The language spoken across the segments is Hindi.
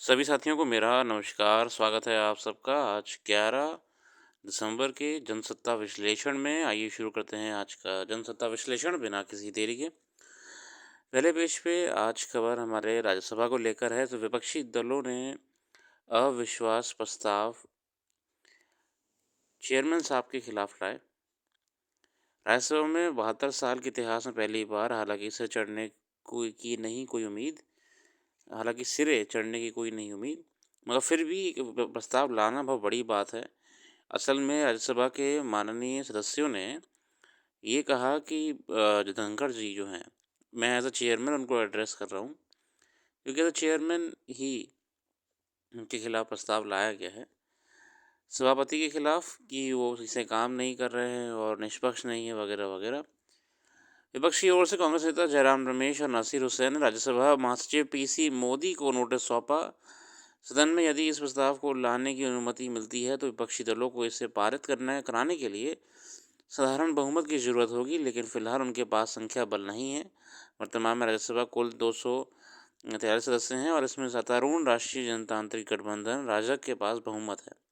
सभी साथियों को मेरा नमस्कार, स्वागत है आप सबका। आज 11 दिसंबर के जनसत्ता विश्लेषण में आइए शुरू करते हैं आज का जनसत्ता विश्लेषण बिना किसी देरी के। पहले पेज पे आज खबर हमारे राज्यसभा को लेकर है, तो विपक्षी दलों ने अविश्वास प्रस्ताव चेयरमैन साहब के खिलाफ लाए। राज्यसभा में 72 साल के इतिहास में पहली बार, हालांकि सिरे चढ़ने कोई उम्मीद हालांकि सिरे चढ़ने की कोई नहीं उम्मीद, मगर फिर भी एक प्रस्ताव लाना बहुत बड़ी बात है। असल में राज्यसभा के माननीय सदस्यों ने ये कहा कि धनखड़ जी जो हैं, मैं एज अ चेयरमैन उनको एड्रेस कर रहा हूँ, क्योंकि एज अ चेयरमैन ही उनके खिलाफ प्रस्ताव लाया गया है सभापति के खिलाफ कि वो सही से काम नहीं कर रहे हैं और निष्पक्ष नहीं है वगैरह वगैरह। विपक्षी ओर से कांग्रेस नेता जयराम रमेश और नासिर हुसैन ने राज्यसभा महासचिव पीसी मोदी को नोटिस सौंपा। सदन में यदि इस प्रस्ताव को लाने की अनुमति मिलती है तो विपक्षी दलों को इसे पारित कराने के लिए साधारण बहुमत की जरूरत होगी, लेकिन फिलहाल उनके पास संख्या बल नहीं है। वर्तमान में राज्यसभा कुल 243 सदस्य हैं और इसमें सत्तारूढ़ राष्ट्रीय जनतांत्रिक गठबंधन राजग के पास बहुमत है।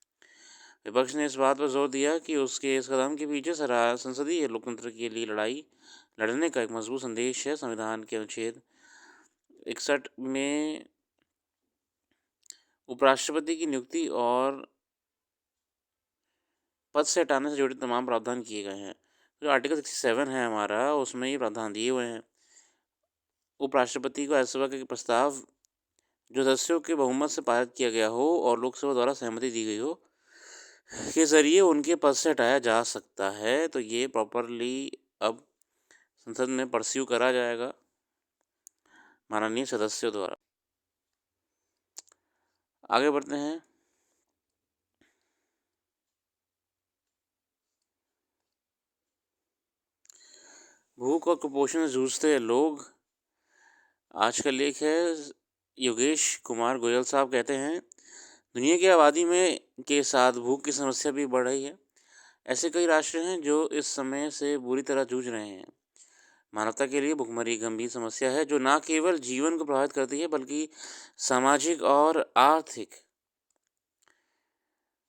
विपक्ष ने इस बात पर जोर दिया कि उसके इस कदम के पीछे संसदीय लोकतंत्र के लिए लड़ने का एक मजबूत संदेश है। संविधान के अनुच्छेद 61 में उपराष्ट्रपति की नियुक्ति और पद से हटाने से जुड़े तमाम प्रावधान किए गए हैं। जो आर्टिकल 67 है हमारा, उसमें ये प्रावधान दिए हुए हैं। उपराष्ट्रपति को राज्यसभा के प्रस्ताव जो सदस्यों के बहुमत से पारित किया गया हो और लोकसभा द्वारा सहमति दी गई हो के जरिए उनके पद से हटाया जा सकता है। तो ये प्रॉपरली अब संसद में परस्यू करा जाएगा माननीय सदस्यों द्वारा। आगे बढ़ते हैं। भूख और कुपोषण से जूझते लोग, आज का लेख है। योगेश कुमार गोयल साहब कहते हैं, दुनिया की आबादी में के साथ भूख की समस्या भी बढ़ रही है। ऐसे कई राष्ट्र हैं जो इस समय से बुरी तरह जूझ रहे हैं। मानवता के लिए भुखमरी गंभीर समस्या है जो न केवल जीवन को प्रभावित करती है बल्कि सामाजिक और आर्थिक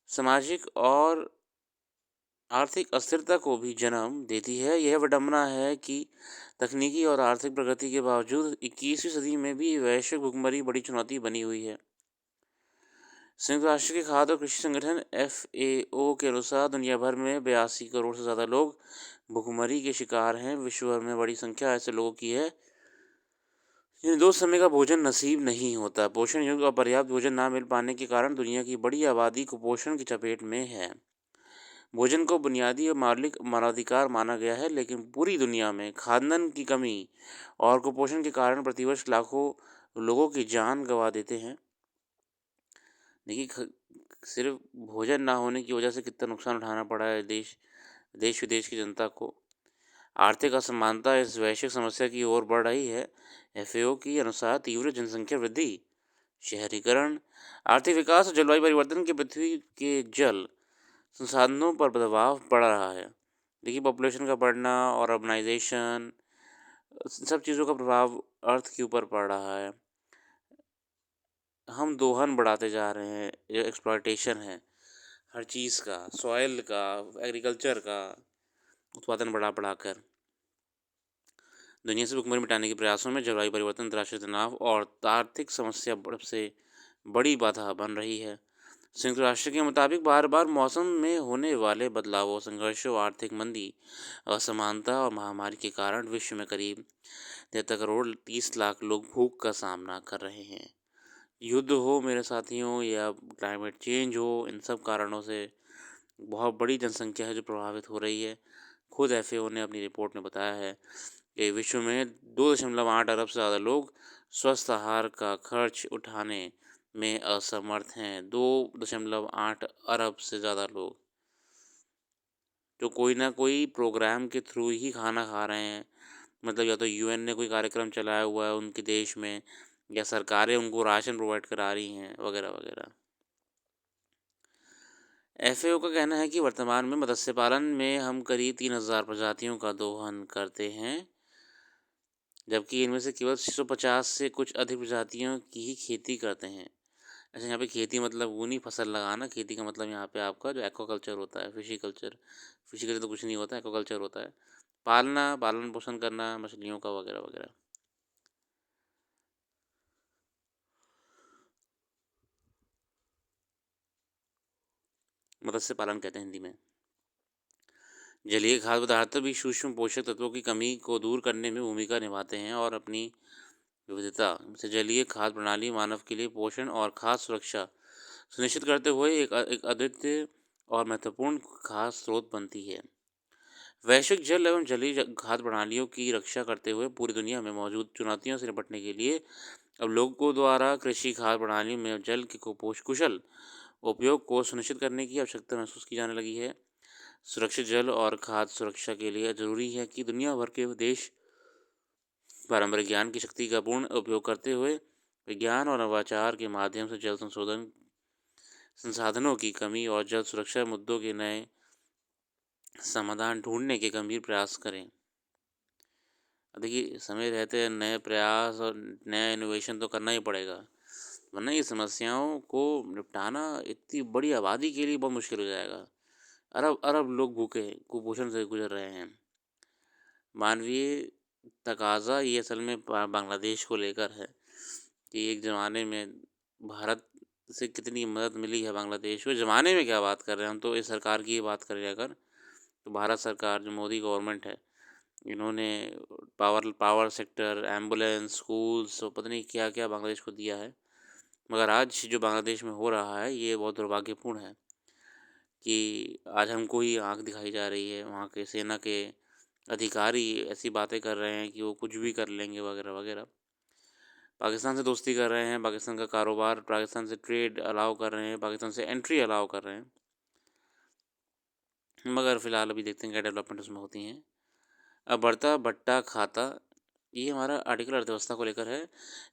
सामाजिक और आर्थिक अस्थिरता को भी जन्म देती है। यह विडंबना है कि तकनीकी और आर्थिक प्रगति के बावजूद 21वीं सदी में भी वैश्विक भुखमरी बड़ी चुनौती बनी हुई है। संयुक्त राष्ट्र के खाद्य और कृषि संगठन FAO के अनुसार दुनिया भर में 82 करोड़ से ज़्यादा लोग भुखमरी के शिकार हैं। विश्व भर में बड़ी संख्या ऐसे लोगों की है जिन्हें दो समय का भोजन नसीब नहीं होता। पोषण युक्त और पर्याप्त भोजन ना मिल पाने के कारण दुनिया की बड़ी आबादी कुपोषण की चपेट में है। भोजन को बुनियादी और मौलिक मानवाधिकार माना गया है, लेकिन पूरी दुनिया में खाद्यान्न की कमी और कुपोषण के कारण प्रतिवर्ष लाखों लोगों की जान गंवा देते हैं। देखिए, सिर्फ भोजन ना होने की वजह से कितना नुकसान उठाना पड़ा है देश विदेश की जनता को। आर्थिक असमानता इस वैश्विक समस्या की ओर बढ़ रही है। FAO के अनुसार तीव्र जनसंख्या वृद्धि, शहरीकरण, आर्थिक विकास और जलवायु परिवर्तन के पृथ्वी के जल संसाधनों पर दबाव पड़ रहा है। देखिए, पॉपुलेशन का बढ़ना और अर्बनाइजेशन, सब चीज़ों का प्रभाव अर्थ के ऊपर पड़ रहा है। हम दोहन बढ़ाते जा रहे हैं, ये एक्सप्लॉयटेशन है हर चीज़ का, सॉइल का, एग्रीकल्चर का उत्पादन बढ़ाकर दुनिया से भुखमरी मिटाने के प्रयासों में जलवायु परिवर्तन, अंतर्राष्ट्रीय तनाव और आर्थिक समस्या सबसे बड़ी बाधा बन रही है। संयुक्त राष्ट्र के मुताबिक बार बार मौसम में होने वाले बदलावों, संघर्षों, आर्थिक मंदी, असमानता और महामारी के कारण विश्व में करीब 73 करोड़ 30 लाख लोग भूख का सामना कर रहे हैं। युद्ध हो मेरे साथियों या क्लाइमेट चेंज हो, इन सब कारणों से बहुत बड़ी जनसंख्या है जो प्रभावित हो रही है। खुद FAO ने अपनी रिपोर्ट में बताया है कि विश्व में 2.8 अरब से ज़्यादा लोग स्वस्थ आहार का खर्च उठाने में असमर्थ हैं। 2.8 अरब से ज़्यादा लोग जो कोई ना कोई प्रोग्राम के थ्रू ही खाना खा रहे हैं। मतलब या तो UN ने कोई कार्यक्रम चलाया हुआ है उनके देश में, या सरकारें उनको राशन प्रोवाइड करा रही हैं वगैरह वगैरह। FAO का कहना है कि वर्तमान में मत्स्य पालन में हम करीब 3000 प्रजातियों का दोहन करते हैं, जबकि इनमें से केवल 650 से कुछ अधिक प्रजातियों की ही खेती करते हैं। अच्छा, यहाँ पे खेती मतलब वो नहीं फसल लगाना, खेती का मतलब यहाँ पे आपका जो एक्वाकल्चर होता है, फिशिकल्चर। फिशिकल्चर तो कुछ नहीं होता, एक्वाकल्चर होता है पालना, पालन पोषण करना मछलियों का वगैरह वगैरह। मत्स्य पालन कहते हैं हिंदी में। जलीय खाद्य पदार्थ भी सूक्ष्म पोषक तत्वों की कमी को दूर करने में भूमिका निभाते हैं और अपनी विविधता से जलीय खाद्य प्रणाली मानव के लिए पोषण और खाद्य सुरक्षा सुनिश्चित करते हुए एक अद्वितीय और महत्वपूर्ण खाद्य स्रोत बनती है। वैश्विक जल एवं खाद्य प्रणालियों की रक्षा करते हुए पूरी दुनिया में मौजूद चुनौतियों से निपटने के लिए अब लोगों द्वारा कृषि खाद्य प्रणाली में जल के कुशल उपयोग को सुनिश्चित करने की आवश्यकता महसूस की जाने लगी है। सुरक्षित जल और खाद्य सुरक्षा के लिए जरूरी है कि दुनिया भर के देश पारंपरिक ज्ञान की शक्ति का पूर्ण उपयोग करते हुए विज्ञान और नवाचार के माध्यम से जल संशोधन संसाधनों की कमी और जल सुरक्षा मुद्दों के नए समाधान ढूंढने के गंभीर प्रयास करें। देखिए, समय रहते नए प्रयास और नया इनोवेशन तो करना ही पड़ेगा, वरना ये समस्याओं को निपटाना इतनी बड़ी आबादी के लिए बहुत मुश्किल हो जाएगा। अरब अरब लोग भूखे कुपोषण से गुजर रहे हैं। मानवीय तकाज़ा ये असल में बांग्लादेश को लेकर है कि एक ज़माने में भारत से कितनी मदद मिली है बांग्लादेश को। ज़माने में क्या बात कर रहे हैं, हम तो इस सरकार की ही बात करें अगर, तो भारत सरकार जो मोदी गवर्नमेंट है, इन्होंने पावर सेक्टर, एम्बुलेंस, स्कूल्स और पता नहीं क्या क्या बांग्लादेश को दिया है। मगर आज जो बांग्लादेश में हो रहा है ये बहुत दुर्भाग्यपूर्ण है कि आज हमको ही आँख दिखाई जा रही है। वहाँ के सेना के अधिकारी ऐसी बातें कर रहे हैं कि वो कुछ भी कर लेंगे वगैरह वगैरह। पाकिस्तान से दोस्ती कर रहे हैं, पाकिस्तान का कारोबार, पाकिस्तान से ट्रेड अलाउ कर रहे हैं, पाकिस्तान से एंट्री अलाउ कर रहे हैं। मगर फ़िलहाल अभी देखते हैं क्या डेवलपमेंट उसमें होती हैं। अब बढ़ता भट्टा खाता, ये हमारा आर्टिकल अर्थव्यवस्था को लेकर है।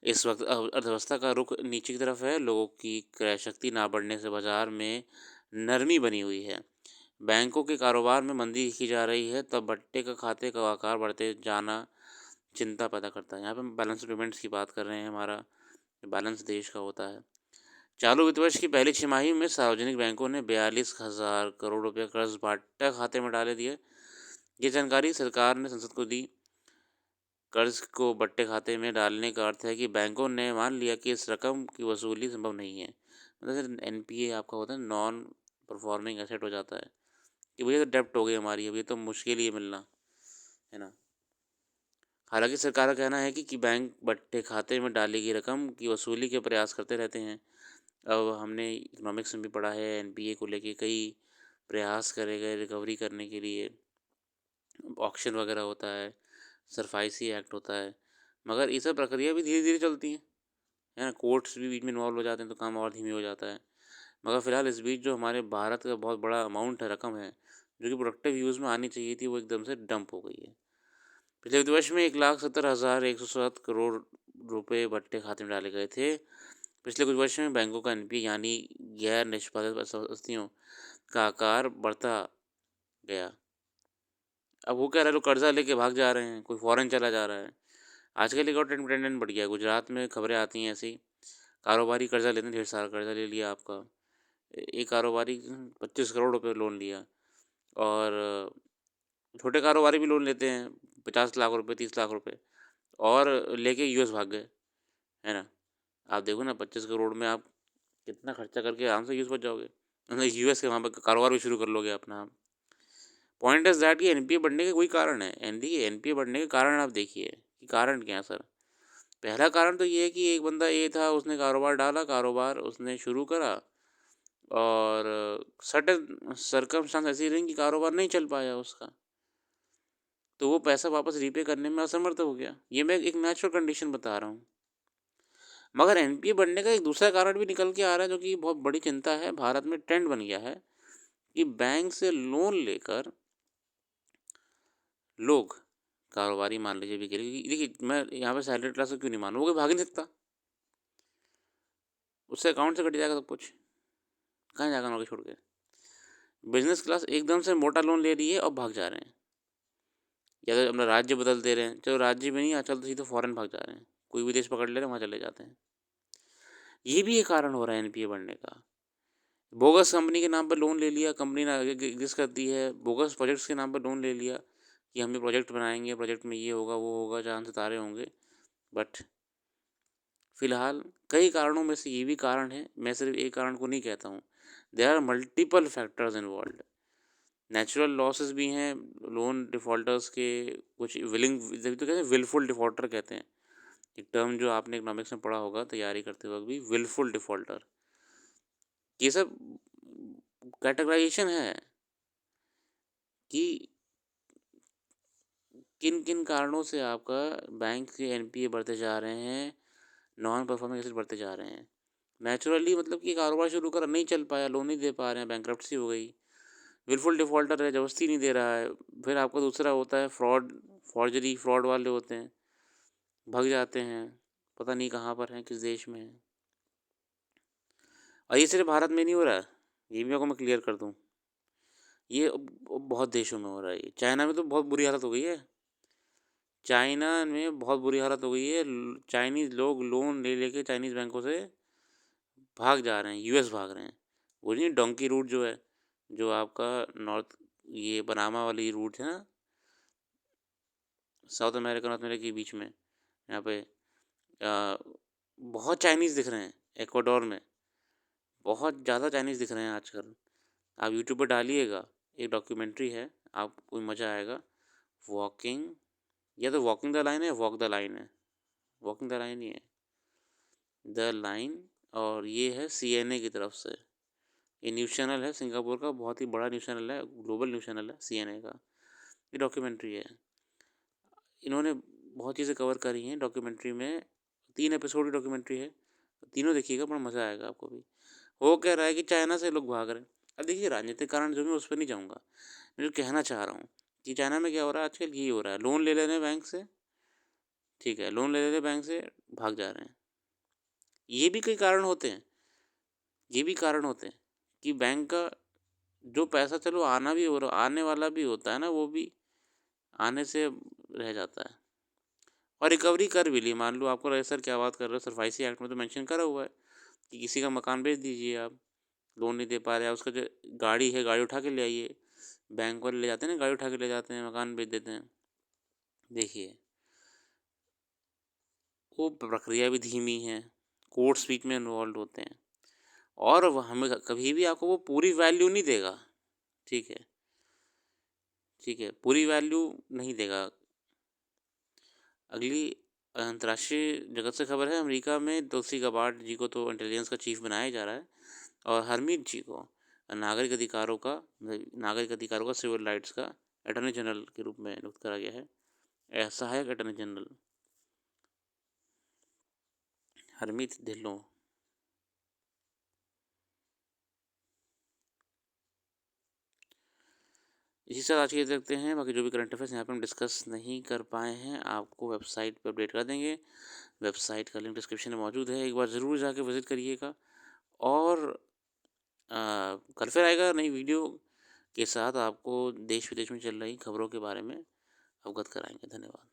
इस वक्त अर्थव्यवस्था का रुख नीचे की तरफ है। लोगों की क्रय शक्ति ना बढ़ने से बाजार में नरमी बनी हुई है। बैंकों के कारोबार में मंदी देखी जा रही है, तब भट्टे का खाते का आकार बढ़ते जाना चिंता पैदा करता है। यहाँ पे हम बैलेंस पेमेंट्स की बात कर रहे हैं। हमारा बैलेंस देश का होता है। चालू वित्त वर्ष की पहली छमाही में सार्वजनिक बैंकों ने 42,000 करोड़ रुपए कर्ज भाटा खाते में डाले दिए। ये जानकारी सरकार ने संसद को दी। कर्ज को बट्टे खाते में डालने का अर्थ है कि बैंकों ने मान लिया कि इस रकम की वसूली संभव नहीं है। मतलब एनपीए आपका होता है, नॉन परफॉर्मिंग एसेट हो जाता है कि भैया तो डेप्ट हो गई हमारी, अब ये तो मुश्किल ही है मिलना, है ना। हालांकि सरकार का कहना है कि बैंक बट्टे खाते में डाली गई रकम की वसूली के प्रयास करते रहते हैं। अब हमने इकोनॉमिक्स में भी पढ़ा है, एनपीए को लेके कई प्रयास करे गए रिकवरी करने के लिए। ऑक्शन वगैरह होता है, सरफाइसी एक्ट होता है, मगर ये सब प्रक्रिया भी धीरे धीरे चलती है ना। कोर्ट्स भी बीच में इन्वॉल्व हो जाते हैं तो काम और धीमे हो जाता है। मगर फिलहाल इस बीच जो हमारे भारत का बहुत बड़ा अमाउंट है, रकम है, जो कि प्रोडक्टिव यूज़ में आनी चाहिए थी, वो एकदम से डंप हो गई है। पिछले वित्त वर्ष में 1,70,107 करोड़ रुपए भट्टे खाते में डाले गए थे। पिछले कुछ वर्षों में बैंकों का एनपीए यानी गैर निष्पादित परिसंपत्तियों का आकार बढ़ता गया। अब वो कह रहे लोग कर्जा लेके भाग जा रहे हैं, कोई फॉरेन चला जा रहा है। आजकल एक और ट्रेंड बढ़ गया है, गुजरात में खबरें आती हैं ऐसी। कारोबारी कर्जा लेते हैं, ढेर सारा कर्जा ले लिया आपका। एक कारोबारी 25 करोड़ रुपए लोन लिया। और छोटे कारोबारी भी लोन लेते हैं, 50 लाख रुपए, 30 लाख रुपए, और लेके यूएस भाग गए, है ना। आप देखो ना, 25 करोड़ में आप कितना खर्चा करके आराम से यूएस पहुंच जाओगे, मतलब यूएस के वहाँ पर कारोबार भी शुरू कर लोगे अपना। पॉइंट इज दैट कि एनपीए बढ़ने का कोई कारण है, एनपीए बढ़ने के कारण आप देखिए कि कारण क्या है सर। पहला कारण तो ये है कि एक बंदा ये था, उसने कारोबार डाला, कारोबार उसने शुरू करा, और सर्टेन सरकमस्टांस ऐसी रही कि कारोबार नहीं चल पाया उसका, तो वो पैसा वापस रीपे करने में असमर्थ हो गया। ये मैं एक नेचुरल कंडीशन बता रहा हूँ। मगर एनपीए बढ़ने का एक दूसरा कारण भी निकल के आ रहा है, जो कि बहुत बड़ी चिंता है। भारत में ट्रेंड बन गया है कि बैंक से लोन लेकर लोग कारोबारी मान लीजिए भी करिए, देखिए मैं यहाँ पे सैलरी क्लास को क्यों नहीं मानूँ, वो कोई भाग नहीं सकता, उससे अकाउंट से कट जाएगा सब कुछ, कहाँ जाएगा नौकरी छोड़ के। बिजनेस क्लास एकदम से मोटा लोन ले रही है और भाग जा रहे हैं, या तो अपना राज्य बदल दे रहे हैं, चलो राज्य में नहीं, आजकल तो सीधे फॉरेन भाग जा रहे हैं, कोई भी देश पकड़ ले रहे हैं वहाँ चले जाते हैं। ये भी एक कारण हो रहा है एनपीए बढ़ने का। बोगस कंपनी के नाम पर लोन ले लिया, कंपनी ना आगे एग्जिस्ट करती है, बोगस प्रोजेक्ट्स के नाम पर लोन ले लिया कि हम ये प्रोजेक्ट बनाएंगे, प्रोजेक्ट में ये होगा वो होगा, चांद सितारे होंगे। बट फिलहाल कई कारणों में से ये भी कारण है, मैं सिर्फ एक कारण को नहीं कहता हूँ, there are multiple factors involve. Natural losses भी हैं लोन डिफ़ॉल्टर्स के, कुछ विलिंग, जब तो कहते हैं विलफुल डिफ़ॉल्टर कहते हैं, एक टर्म जो आपने इकोनॉमिक्स में पढ़ा होगा तैयारी करते वक्त भी, विलफुल डिफ़ॉल्टर। ये सब कैटेगराइजेशन है कि किन किन कारणों से आपका बैंक के एनपीए बढ़ते जा रहे हैं, नॉन परफॉर्मिंग एसेट बढ़ते जा रहे हैं। नेचुरली मतलब कि कारोबार शुरू करा, नहीं चल पाया, लोन नहीं दे पा रहे हैं, बैंकरप्सी हो गई, विलफुल डिफ़ॉल्टर है, ज़बरदस्ती नहीं दे रहा है। फिर आपका दूसरा होता है फ्रॉड, फॉर्जरी, फ्रॉड वाले होते हैं, भग जाते हैं, पता नहीं कहाँ पर हैं, किस देश में हैं। और ये सिर्फ भारत में नहीं हो रहा है, ये भी आपको मैं क्लियर कर दूँ, ये बहुत देशों में हो रहा है। ये चाइना में तो बहुत बुरी हालत हो गई है, चाइना में बहुत बुरी हालत हो गई है। चाइनीज़ लोग लोन ले लेके चाइनीज़ बैंकों से भाग जा रहे हैं, यूएस भाग रहे हैं। वो नहीं डोंकी रूट जो है, जो आपका नॉर्थ, ये पनामा वाली रूट है ना, साउथ अमेरिका नॉर्थ अमेरिका के बीच में, यहाँ पे बहुत चाइनीज़ दिख रहे हैं एक्वाडोर में, बहुत ज़्यादा चाइनीज़ दिख रहे हैं आजकल। आप यूट्यूब पर डालिएगा, एक डॉक्यूमेंट्री है, आपको मज़ा आएगा। वॉकिंग, या तो वॉकिंग द लाइन है, वॉक द लाइन है, वॉकिंग द लाइन ही है, द लाइन। और ये है सीएनए की तरफ से, ये न्यूज़ चैनल है सिंगापुर का, बहुत ही बड़ा न्यूज़ चैनल है, ग्लोबल न्यूज़ चैनल है सीएनए का। ये डॉक्यूमेंट्री है, इन्होंने बहुत चीज़ें कवर करी हैं डॉक्यूमेंट्री में, 3 एपिसोड की डॉक्यूमेंट्री है, तीनों देखिएगा, बड़ा मज़ा आएगा आपको भी। वो कह रहा है कि चाइना से लोग भाग रहे हैं। अब देखिए राजनीतिक कारण जो, मैं उस पर नहीं जाऊँगा, मैं जो कहना चाह रहा हूँ कि चाइना में क्या हो रहा है आजकल, यही हो रहा है, लोन ले ले रहे हैं बैंक से, ठीक है, लोन ले ले रहे हैं बैंक से, भाग जा रहे हैं। ये भी कई कारण होते हैं, ये भी कारण होते हैं कि बैंक का जो पैसा, चलो आना भी हो रहा, आने वाला भी होता है ना, वो भी आने से रह जाता है। और रिकवरी कर भी ली, मान लो आपको रजिस्टर, क्या बात कर रहे हो, सरफाइसी एक्ट में तो मेंशन करा हुआ है कि किसी का मकान बेच दीजिए, आप लोन नहीं दे पा रहे हैं, उसका जो गाड़ी है, गाड़ी उठा के ले आइए, बैंक वाले ले जाते हैं ना, गाड़ी उठा के ले जाते हैं, मकान बेच देते हैं। देखिए वो प्रक्रिया भी धीमी है, कोर्ट्स बीच में इन्वॉल्व होते हैं, और वह हमें कभी भी आपको वो पूरी वैल्यू नहीं देगा, ठीक है, ठीक है, पूरी वैल्यू नहीं देगा। अगली अंतर्राष्ट्रीय जगत से खबर है, अमेरिका में तुलसी गबार्ड जी को तो इंटेलिजेंस का चीफ बनाया जा रहा है, और हरमीत जी को नागरिक अधिकारों का, सिविल राइट्स का अटॉर्नी जनरल के रूप में नियुक्त करा गया है, सहायक अटॉर्नी जनरल हरमीत ढिल्लों। इसी साथ आज के देखते हैं, बाकी जो भी करंट अफेयर्स यहाँ पे हम डिस्कस नहीं कर पाए हैं, आपको वेबसाइट पर अपडेट कर देंगे। वेबसाइट का लिंक डिस्क्रिप्शन में मौजूद है, एक बार ज़रूर जाके विज़िट करिएगा। और कल फिर आएगा नई वीडियो के साथ, आपको देश विदेश में चल रही खबरों के बारे में अवगत कराएंगे। धन्यवाद।